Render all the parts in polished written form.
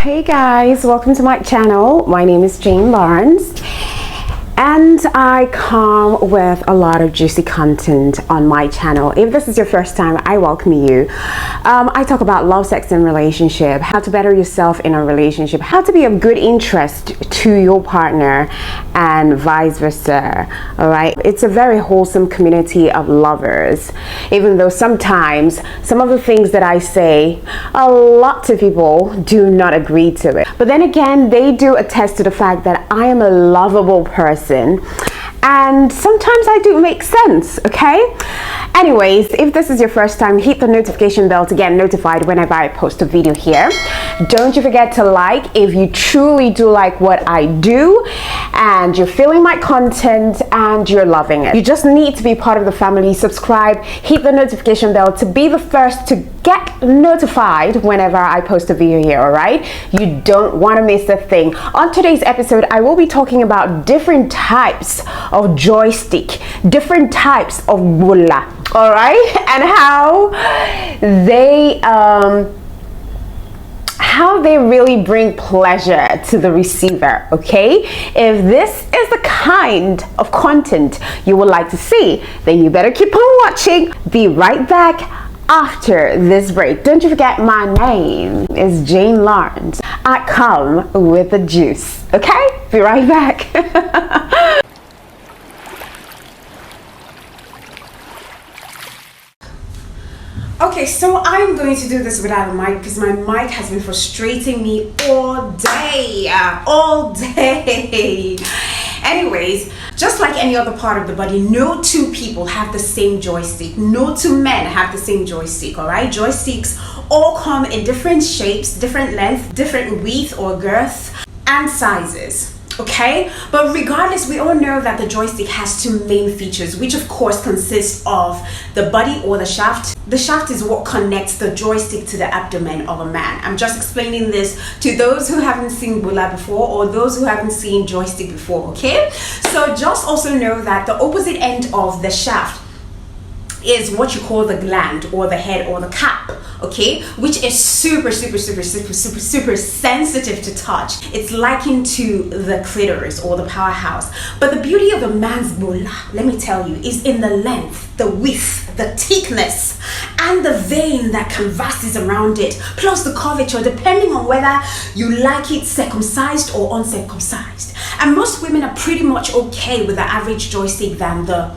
Hey guys, welcome to my channel. My name is Jane Lawrence and I come with a lot of juicy content on my channel. If this is your first time, I welcome you. I talk about love, sex, and relationship, how to better yourself in a relationship, how to be of good interest to your partner, and vice versa. All right, it's a very wholesome community of lovers, even though sometimes some of the things that I say, a lot of people do not agree to it. But then again, they do attest to the fact that I am a lovable person, and sometimes I do make sense, okay? Anyways, if this is your first time, hit the notification bell to get notified whenever I post a video here. Don't you forget to like if you truly do like what I do and you're feeling my content and you're loving it. You just need to be part of the family. Subscribe, hit the notification bell to be the first to get notified whenever I post a video here, all right? You don't want to miss a thing. On today's episode, I will be talking about different types of joystick, different types of bulla, all right? And how they really bring pleasure to the receiver, okay? If this is the kind of content you would like to see, then you better keep on watching. Be right back after this break. Don't you forget, my name is Jane Lawrence. I come with the juice, okay? Be right back. Okay, so I'm going to do this without a mic because my mic has been frustrating me all day. Anyways, just like any other part of the body, no two people have the same joystick. No two men have the same joystick, all right? Joysticks all come in different shapes, different length, different width or girth, and sizes. Okay, but regardless, we all know that the joystick has two main features, which of course consists of the body or the shaft. The shaft is what connects the joystick to the abdomen of a man. I'm just explaining this to those who haven't seen bulla before or those who haven't seen joystick before, okay? So just also know that the opposite end of the shaft is what you call the gland or the head or the cap, okay, which is super sensitive to touch. It's likened to the clitoris or the powerhouse. But the beauty of a man's bulla, let me tell you, is in the length, the width, the thickness, and the vein that canvases around it, plus the curvature, depending on whether you like it circumcised or uncircumcised. And most women are pretty much okay with the average joystick than the,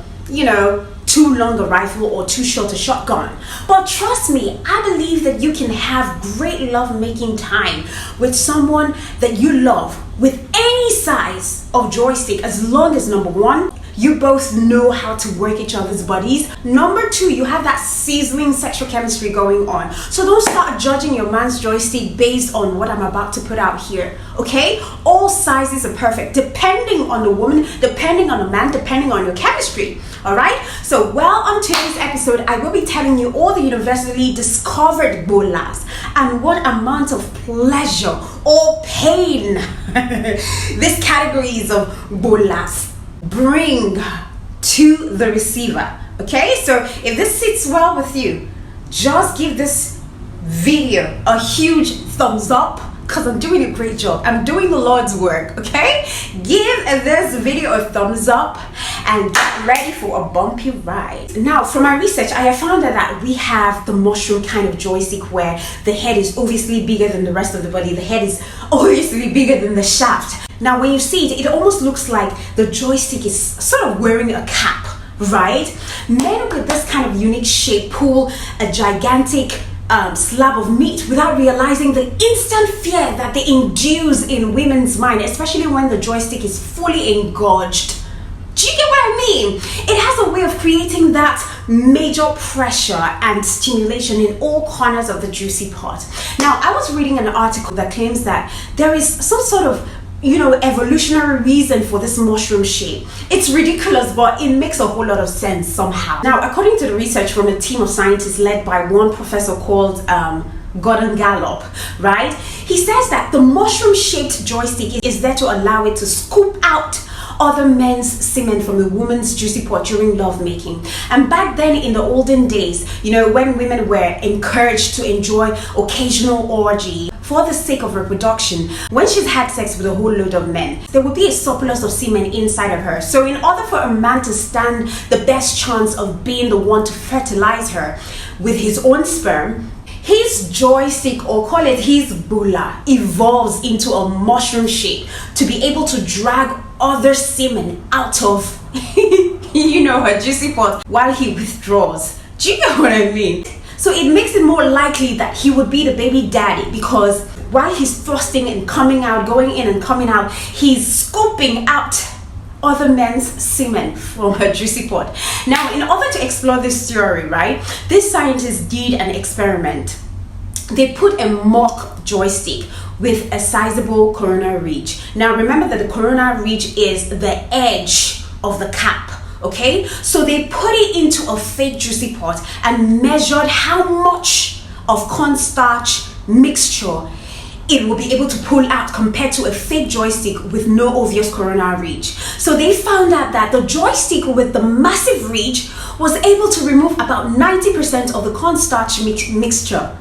too long a rifle or too short a shotgun. But trust me, I believe that you can have great love-making time with someone that you love with any size of joystick, as long as number one, you both know how to work each other's bodies. Number two, you have that sizzling sexual chemistry going on. So don't start judging your man's joystick based on what I'm about to put out here, okay? All sizes are perfect, depending on the woman, depending on the man, depending on your chemistry, all right? So, on today's episode, I will be telling you all the universally discovered bullas and what amount of pleasure or pain these categories of bullas bring to the receiver, okay? So if this sits well with you, just give this video a huge thumbs up because I'm doing a great job. I'm doing the Lord's work, okay? Give this video a thumbs up and get ready for a bumpy ride. Now, from my research, I have found that we have the mushroom kind of joystick where the head is obviously bigger than the rest of the body. The head is obviously bigger than the shaft. Now, when you see it, it almost looks like the joystick is sort of wearing a cap, right? Men with this kind of unique shape pull a gigantic slab of meat without realizing the instant fear that they induce in women's mind, especially when the joystick is fully engorged. Do you get what I mean? It has a way of creating that major pressure and stimulation in all corners of the juicy part. Now, I was reading an article that claims that there is some sort of evolutionary reason for this mushroom shape. It's ridiculous, but it makes a whole lot of sense somehow. Now, according to the research from a team of scientists led by one professor called Gordon Gallup, right? He says that the mushroom-shaped joystick is there to allow it to scoop out other men's semen from the woman's juicy part during lovemaking. And back then in the olden days, when women were encouraged to enjoy occasional orgy, for the sake of reproduction, when she's had sex with a whole load of men, there will be a surplus of semen inside of her. So in order for a man to stand the best chance of being the one to fertilize her with his own sperm, his joystick, or call it his bulla, evolves into a mushroom shape to be able to drag other semen out of her juicy pot while he withdraws. Do you know what I mean? So it makes it more likely that he would be the baby daddy, because while he's thrusting and coming out, going in and coming out, he's scooping out other men's semen from her juicy pot. Now, in order to explore this theory, right, these scientists did an experiment. They put a mock joystick with a sizable coronal ridge. Now, remember that the coronal ridge is the edge of the cap. Okay, so they put it into a fake juicy pot and measured how much of cornstarch mixture it will be able to pull out compared to a fake joystick with no obvious coronal ridge. So they found out that the joystick with the massive ridge was able to remove about 90% of the cornstarch mixture,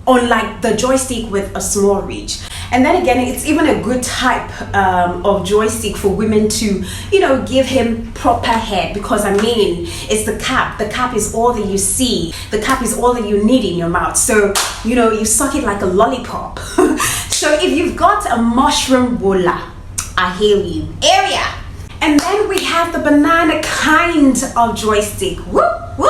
unlike the joystick with a small ridge. And then again, it's even a good type of joystick for women to, give him proper head, because it's the cap. The cap is all that you see. The cap is all that you need in your mouth. So, you suck it like a lollipop. So if you've got a mushroom bulla, I hail you. Area. And then we have the banana kind of joystick. Woo, woo.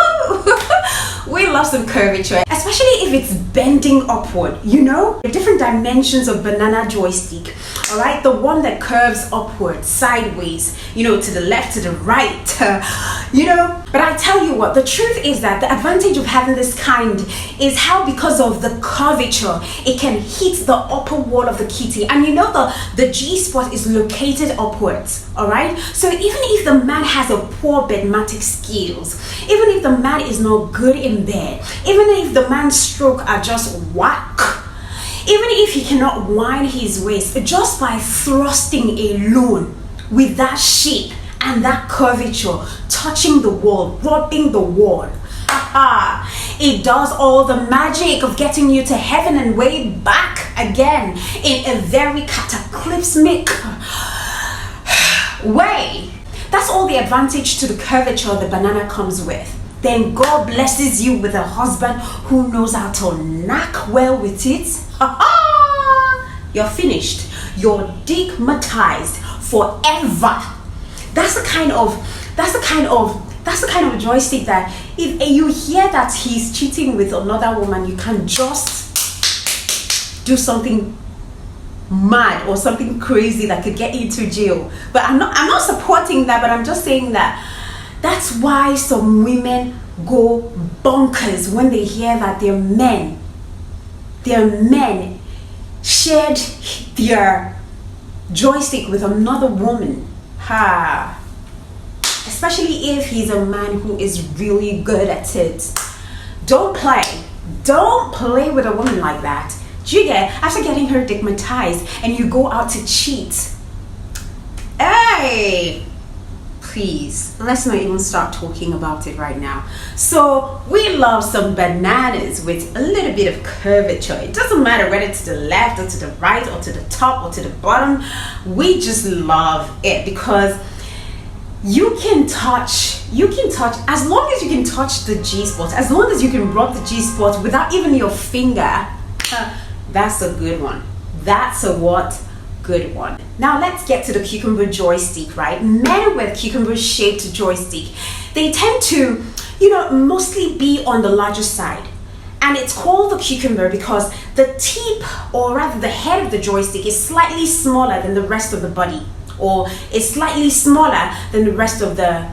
We love some curvature, especially if it's bending upward, The different dimensions of banana joystick, all right? The one that curves upward, sideways, to the left, to the right, But I tell you what, the truth is that the advantage of having this kind is how, because of the curvature, it can hit the upper wall of the kitty. And the G-spot is located upwards, all right? So even if the man has a poor bedmatic skills, even if the man is not good in bed, even if the man's stroke are just whack, even if he cannot wind his waist, just by thrusting alone with that shape and that curvature, touching the wall, rubbing the wall, it does all the magic of getting you to heaven and way back again in a very cataclysmic way. That's all the advantage to the curvature the banana comes with. Then God blesses you with a husband who knows how to knock well with it. You're finished. You're digmatized forever. That's the kind of joystick that if you hear that he's cheating with another woman, you can just do something mad or something crazy that could get you to jail. But I'm not supporting that, but I'm just saying that that's why some women go bonkers when they hear that their men shared their joystick with another woman. Especially if he's a man who is really good at it. Don't play with a woman like that. Do you get? After getting her stigmatized and you go out to cheat. Hey, please, let's not even start talking about it right now. So we love some bananas with a little bit of curvature. It doesn't matter whether it's to the left or to the right or to the top or to the bottom. We just love it because you can touch, as long as you can touch the G-spot, as long as you can rub the G-spot without even your finger, that's a good one. That's a what? Good one. Now let's get to the cucumber joystick, right? Men with cucumber shaped joystick, they tend to, mostly be on the larger side. And it's called the cucumber because the tip, or rather the head of the joystick, is slightly smaller than the rest of the body, or is slightly smaller than the rest of the,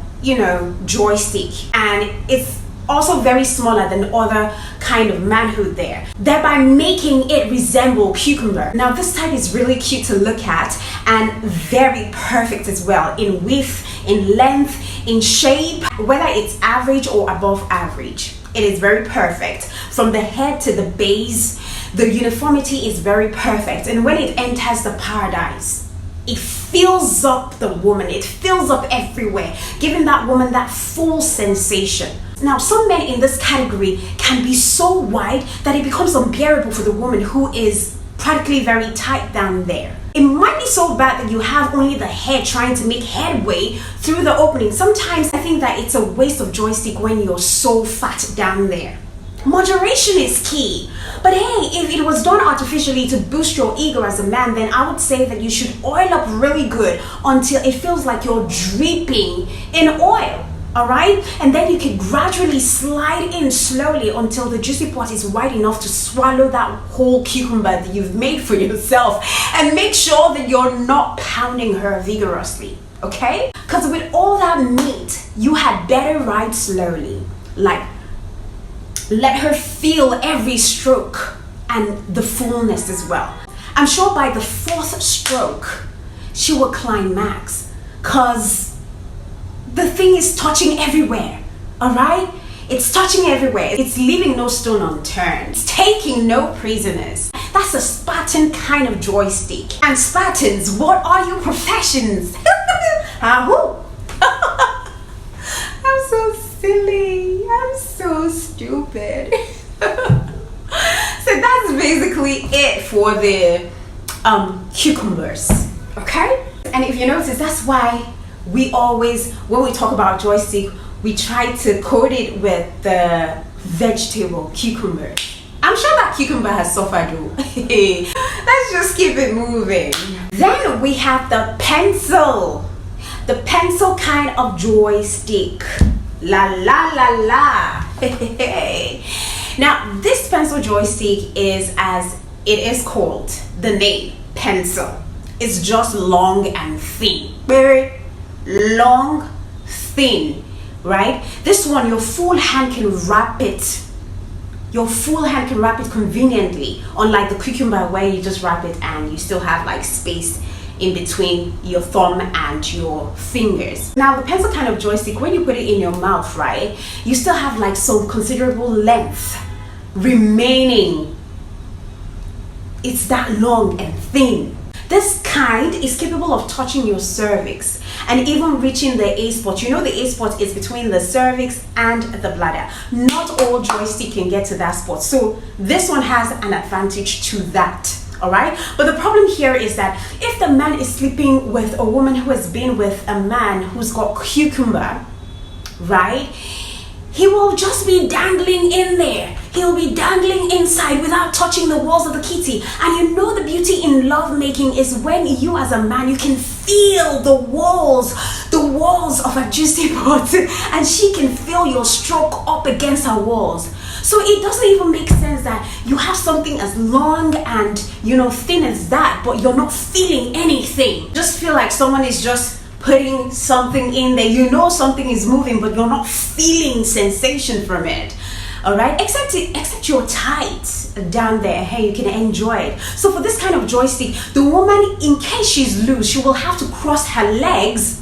joystick. And it's also very smaller than other kind of manhood there, thereby making it resemble cucumber. Now this type is really cute to look at and very perfect as well in width, in length, in shape, whether it's average or above average. It is very perfect. From the head to the base, the uniformity is very perfect. And when it enters the paradise, it fills up the woman, it fills up everywhere, giving that woman that full sensation. Now, some men in this category can be so wide that it becomes unbearable for the woman who is practically very tight down there. It might be so bad that you have only the head trying to make headway through the opening. Sometimes I think that it's a waste of joystick when you're so fat down there. Moderation is key. But hey, if it was done artificially to boost your ego as a man, then I would say that you should oil up really good until it feels like you're dripping in oil. Alright, and then you can gradually slide in slowly until the juicy part is wide enough to swallow that whole cucumber that you've made for yourself, and make sure that you're not pounding her vigorously, okay? Because with all that meat, you had better ride slowly. Like, let her feel every stroke and the fullness as well. I'm sure by the 4th stroke, she will climax, because the thing is touching everywhere, all right? It's touching everywhere. It's leaving no stone unturned. It's taking no prisoners. That's a Spartan kind of joystick. And Spartans, what are your professions? I'm so silly. I'm so stupid. So that's basically it for the cucumbers, okay? And if you notice, that's why we always, when we talk about joystick, we try to coat it with the vegetable cucumber. I'm sure that cucumber has suffered though. Let's just keep it moving. Then we have the pencil. The pencil kind of joystick. La la la la. Now this pencil joystick is, as it is called, the name, pencil. It's just long and thin. Very long, thin, right? This one, your full hand can wrap it. Your full hand can wrap it conveniently, unlike the cucumber where you just wrap it and you still have like space in between your thumb and your fingers. Now the pencil kind of joystick, when you put it in your mouth, right, you still have like some considerable length remaining. It's that long and thin. This kind is capable of touching your cervix and even reaching the A spot. You know, the A spot is between the cervix and the bladder. Not all joystick can get to that spot, so this one has an advantage to that. All right, but the problem here is that if the man is sleeping with a woman who has been with a man who's got cucumber, right, he will just be dangling in there. He'll be dangling inside without touching the walls of the kitty. And you know, the beauty in love making is when you as a man, you can feel the walls of a juicy pot, and she can feel your stroke up against her walls. So it doesn't even make sense that you have something as long and, you know, thin as that, but you're not feeling anything. Just feel like someone is just putting something in there. You know something is moving, but you're not feeling sensation from it. All right, except you're tight down there. Hey, you can enjoy it. So for this kind of joystick, the woman, in case she's loose, she will have to cross her legs,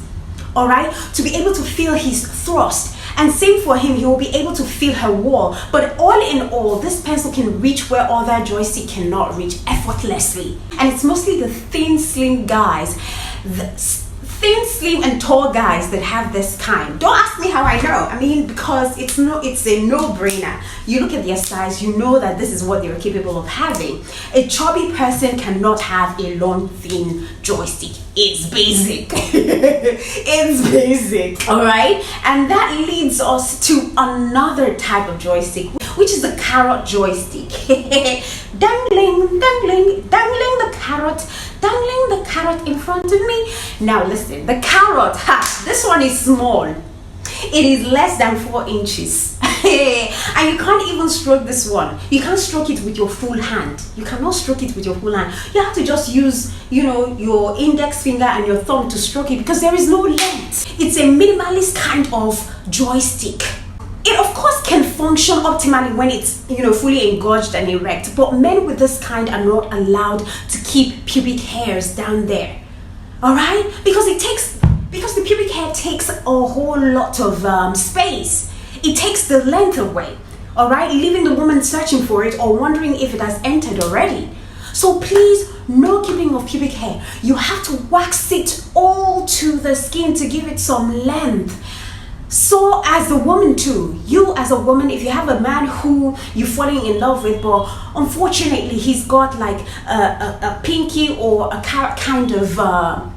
all right, to be able to feel his thrust. And same for him, he will be able to feel her wall. But all in all, this pencil can reach where other joystick cannot reach effortlessly. And it's mostly the thin, slim guys, thin, slim, and tall guys that have this kind. Don't ask me how I know. I mean, because it's a no-brainer. You look at their size, you know that this is what they're capable of having. A chubby person cannot have a long, thin joystick. It's basic. It's basic. All right, and that leads us to another type of joystick, which is the carrot joystick. Dangling, dangling, dangling the carrot. Dangling the carrot in front of me. Now listen, the carrot, this one is small. It is less than 4 inches. And you can't even stroke this one. You can't stroke it with your full hand. You cannot stroke it with your full hand. You have to just use, you know, your index finger and your thumb to stroke it, because there is no length. It's a minimalist kind of joystick. It of course can function optimally when it's, you know, fully engorged and erect, but men with this kind are not allowed to keep pubic hairs down there. All right, because the pubic hair takes a whole lot of space. It takes the length away, all right, leaving the woman searching for it or wondering if it has entered already. So please, no keeping of pubic hair. You have to wax it all to the skin to give it some length. So as a woman too, you as a woman, if you have a man who you're falling in love with, but unfortunately he's got like a pinky or a kind of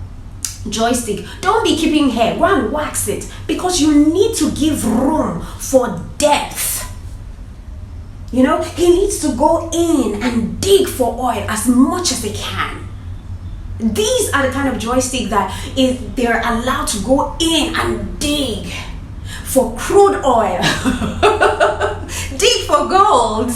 joystick, don't be keeping hair. Go and wax it, because you need to give room for depth. You know, he needs to go in and dig for oil as much as he can. These are the kind of joystick that they're allowed to go in and dig for crude oil. Dig for gold.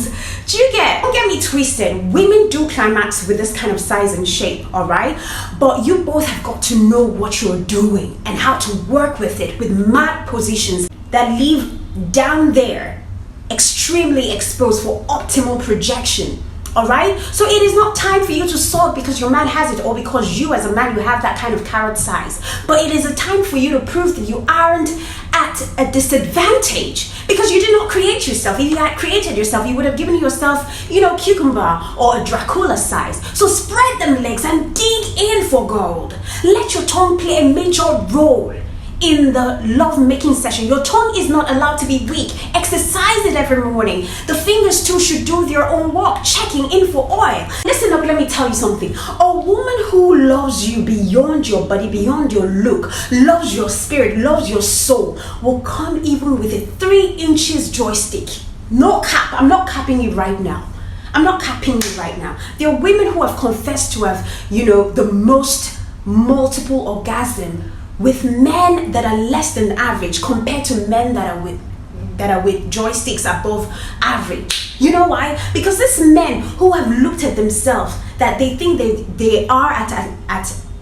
Do you get? Don't get me twisted. Women do climax with this kind of size and shape, all right? But you both have got to know what you're doing and how to work with it with mad positions that leave down there extremely exposed for optimal projection. All right, so it is not time for you to sulk because your man has it, or because you as a man, you have that kind of carrot size. But it is a time for you to prove that you aren't at a disadvantage, because you did not create yourself. If you had created yourself, you would have given yourself, you know, cucumber or a Dracula size. So spread them legs and dig in for gold. Let your tongue play a major role in the love-making session. Your tongue is not allowed to be weak. Exercise it every morning. The fingers too should do their own work, checking in for oil. Listen up, let me tell you something. A woman who loves you beyond your body, beyond your look, loves your spirit, loves your soul, will come even with a 3 inches joystick. No cap. I'm not capping you right now. I'm not capping you right now. There are women who have confessed to have, you know, the most multiple orgasm with men that are less than average compared to men that are with joysticks above average. You know why? Because these men who have looked at themselves, that they think they are at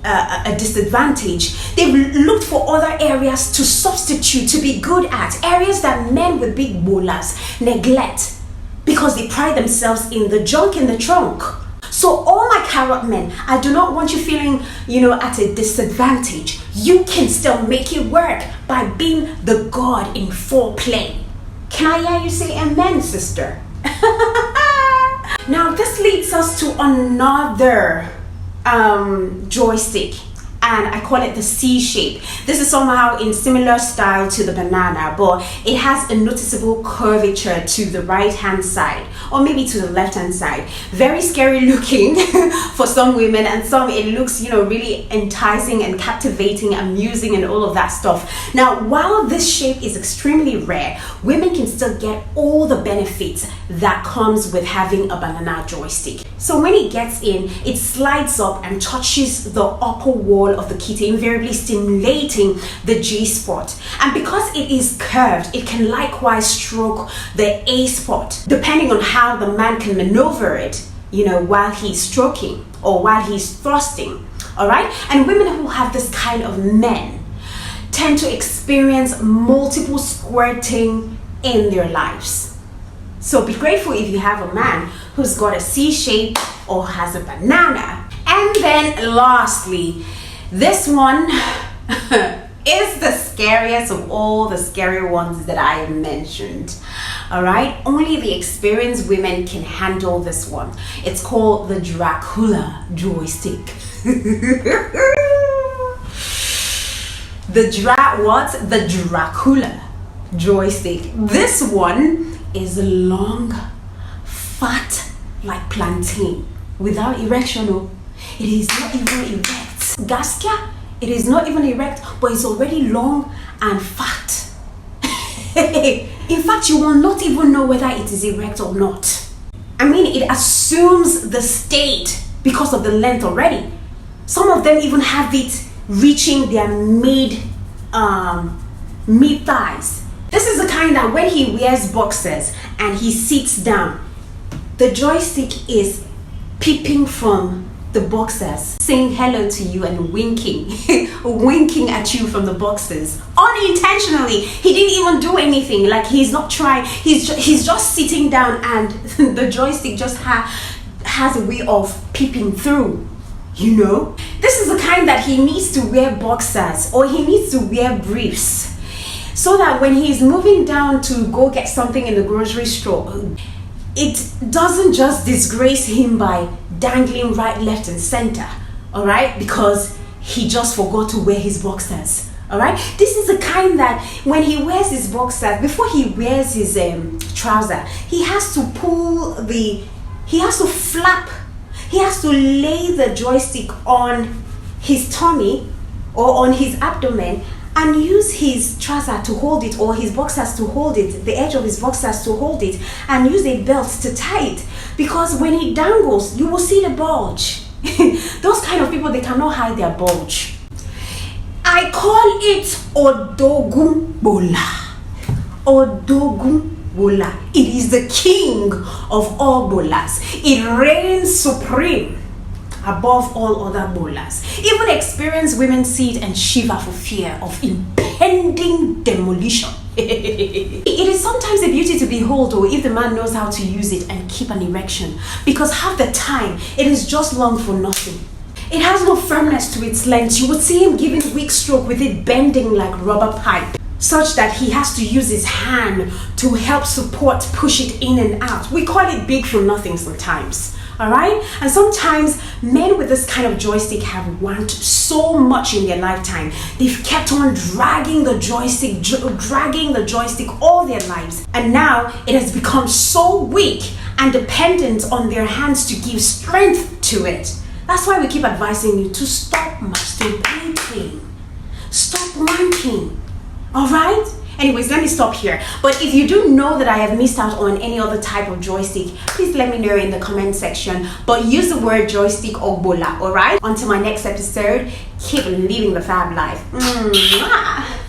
a disadvantage, they've looked for other areas to substitute, to be good at, areas that men with big bolas neglect because they pride themselves in the junk in the trunk. So all my carrot men, I do not want you feeling, you know, at a disadvantage. You can still make it work by being the god in foreplay. Can I hear you say amen, sister? Now this leads us to another joystick, and I call it the C shape. This is somehow in similar style to the banana, but it has a noticeable curvature to the right hand side, or maybe to the left hand side. Very scary looking for some women, and some it looks, you know, really enticing and captivating, amusing and all of that stuff. Now, while this shape is extremely rare, women can still get all the benefits that comes with having a banana joystick. So when it gets in, it slides up and touches the upper wall of the kitty, invariably stimulating the G spot. And because it is curved, it can likewise stroke the A spot, depending on how the man can maneuver it, you know, while he's stroking or while he's thrusting. All right, and women who have this kind of men tend to experience multiple squirting in their lives. So be grateful if you have a man who's got a C shape or has a banana. And then lastly, this one is the scariest of all the scary ones that I have mentioned. All right, only the experienced women can handle this one. It's called the Dracula joystick. The Dracula joystick. This one is long, fat like plantain, without erection. Oh, it is not even erect. Gaskia, it is not even erect, but it's already long and fat. In fact, you will not even know whether it is erect or not. I mean, it assumes the state because of the length already. Some of them even have it reaching their mid thighs. This is the kind that when he wears boxers and he sits down, the joystick is peeping from the boxers, saying hello to you and winking, winking at you from the boxers. Unintentionally, he didn't even do anything. Like, he's not trying. He's just sitting down, and the joystick just has a way of peeping through. You know, this is the kind that he needs to wear boxers, or he needs to wear briefs, so that when he's moving down to go get something in the grocery store, it doesn't just disgrace him by dangling right, left and center. All right, because he just forgot to wear his boxers. All right, this is the kind that when he wears his boxers, before he wears his trouser, he has to flap, he has to lay the joystick on his tummy or on his abdomen and use his trouser to hold it, or his boxers to hold it, the edge of his boxers to hold it, and use a belt to tie it, because when he dangles, you will see the bulge. Those kind of people, they cannot hide their bulge. I call it Odogun Bola. Odogun Bola. It is the king of all bolas. It reigns supreme above all other bolas. Even experienced women see it and shiver for fear of impending demolition. It is sometimes a beauty to behold, or if the man knows how to use it and keep an erection, because half the time it is just long for nothing. It has no firmness to its length. You would see him giving weak stroke with it bending like rubber pipe, such that he has to use his hand to help support, push it in and out. We call it big for nothing sometimes. All right, and sometimes men with this kind of joystick have wanted so much in their lifetime. They've kept on dragging the joystick all their lives, and now it has become so weak and dependent on their hands to give strength to it. That's why we keep advising you to stop masturbating, stop wanking. All right. Anyways, let me stop here. But if you do know that I have missed out on any other type of joystick, please let me know in the comment section. But use the word joystick or bola, alright? Until my next episode, keep living the fab life. Mwah.